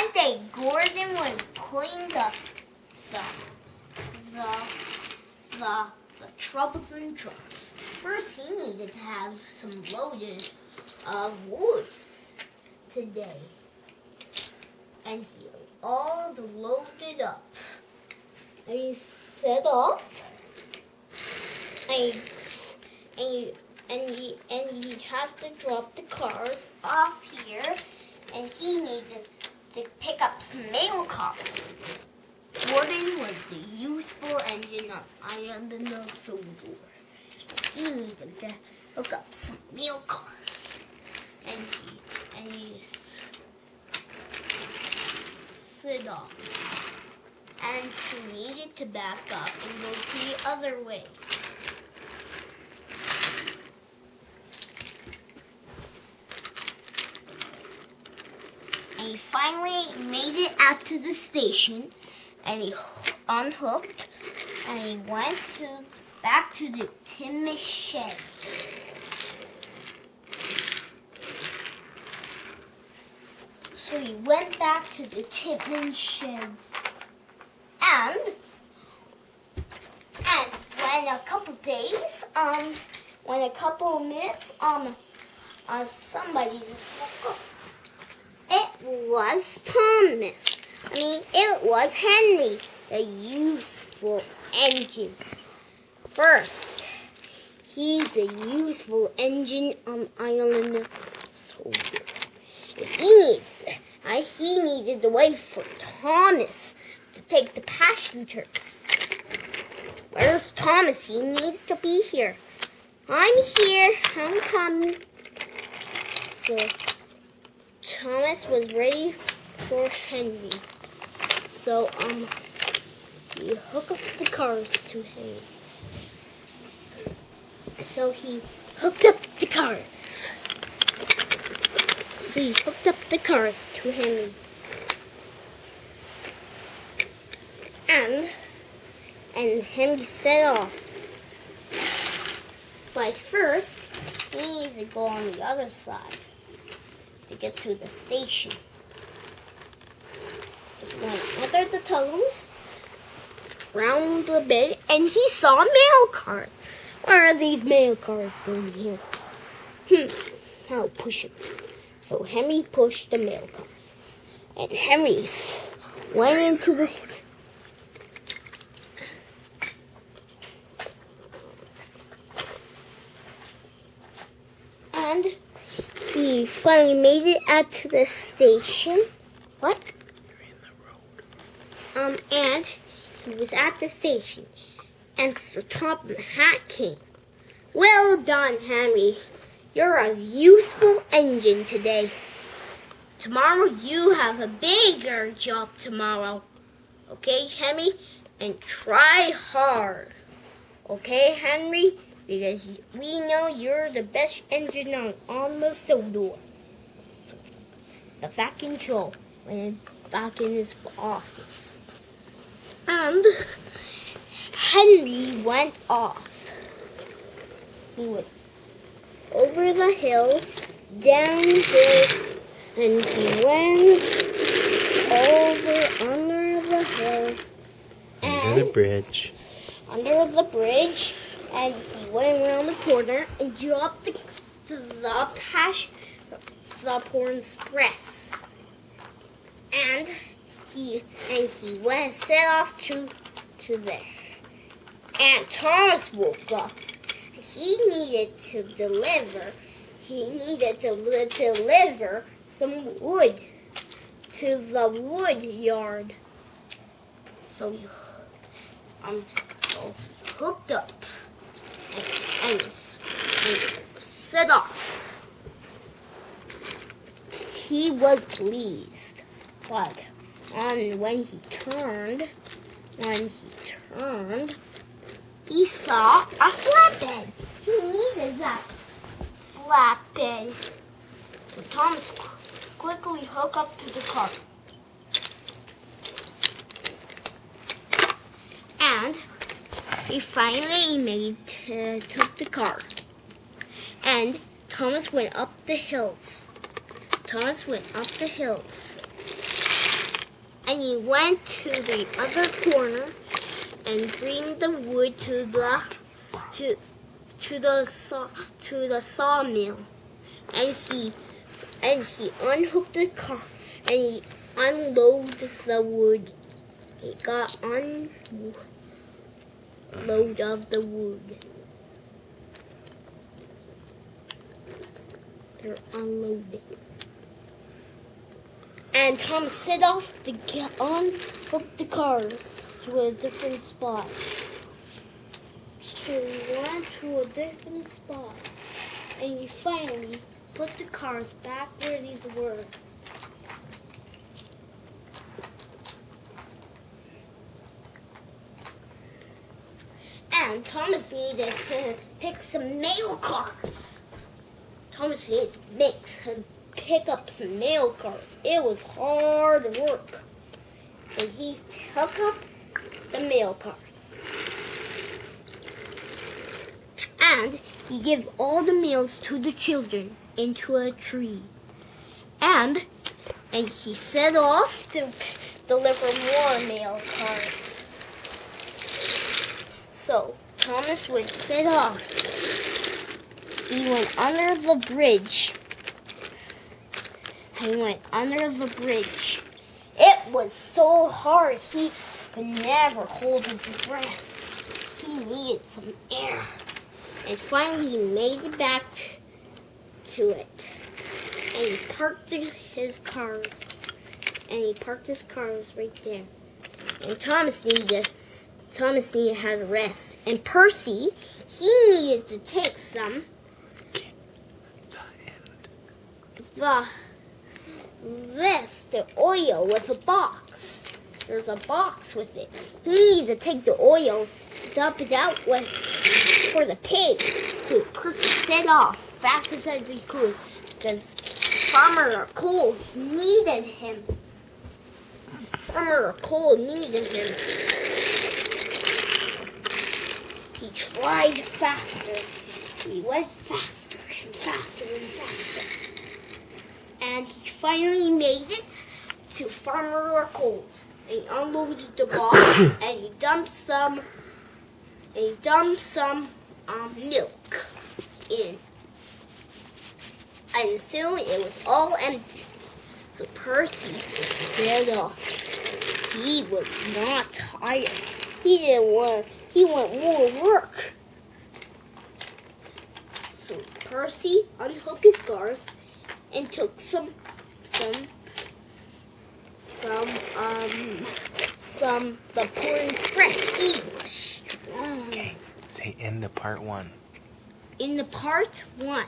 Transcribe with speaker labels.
Speaker 1: One day, Gordon was pulling the troublesome trucks. First, he needed to have some loaded wood today, and he all loaded up. And he set off, and he have to drop the cars off here, and he needed to pick up some mail cars. Gordon was the useful engine on Iron the Soldier. He needed to hook up some mail cars, and he set off. And he needed to back up and go the other way. And he finally made it out to the station, and he unhooked, and he went back to the tin shed. So he went back to the tin sheds, and when a couple days, when a couple of minutes, somebody just woke up. It was Thomas. It was Henry, the useful engine. First, he's a useful engine on Iron Soldier. He needed to wait for Thomas to take the passengers. Where's Thomas? He needs to be here. I'm here. I'm coming. So Thomas was ready for Henry. So he hooked up the cars to Henry. So he hooked up the cars. To Henry. And Henry set off. But first, he needs to go on the other side to get to the station. Just went under the tunnels, round the bend, and he saw mail cars. Where are these mail cars going here? I'll push it. So Henry pushed the mail cars, and Henry went into the and he finally made it out to the station. What?
Speaker 2: You're in the road.
Speaker 1: And he was at the station, and Sir Topham Hatt came. Well done, Henry. You're a useful engine today. Tomorrow you have a bigger job tomorrow. Okay, Henry? And try hard. Okay, Henry? Because we know you're the best engine on the Soldier. So, the back control went back in his office. And Henry went off. He went over the hills, down hills, and he went over under the hill.
Speaker 2: Under the bridge.
Speaker 1: And he went around the corner and dropped the Porn Express. And he went set off to there. And Thomas woke up. He needed to deliver some wood to the wood yard. So he hooked up and set off. He was pleased, but when he turned, he saw a flatbed. He needed that flatbed. So Thomas quickly hooked up to the car. And he finally took the car. And Thomas went up the hills. And he went to the other corner and bring the wood to the sawmill. And he unhooked the car and he unloaded the wood. He got unload of the wood. They're unloading. And Thomas set off to unhook the cars to a different spot. So he went to a different spot. And he finally put the cars back where these were. And Thomas needed to pick some mail cars. Thomas needed to pick up some mail cars. It was hard work. But he took up the mail cars. And he gave all the mails to the children into a tree. And he set off to deliver more mail cars. So Thomas would set off. He went under the bridge. He went under the bridge. It was so hard he could never hold his breath. He needed some air. And finally he made it back to it. And he parked his cars. And he parked his cars right there. And Thomas needed to have a rest. And Percy, he needed to take some the oil with a box. There's a box with it. He needed to take the oil, dump it out for the pig. So Percy set off fast as he could because Farmer Cole needed him. Farmer Cole needed him. He tried faster. He went faster and faster and faster. And he finally made it to Farmer Cole's. And he unloaded the box and he dumped some milk in. And soon it was all empty. So Percy set off. He was not tired. He wanted more work. So Percy unhooked his cars and took the Polar Express. He was strong.
Speaker 2: Okay, say end of part 1.
Speaker 1: In the part 1.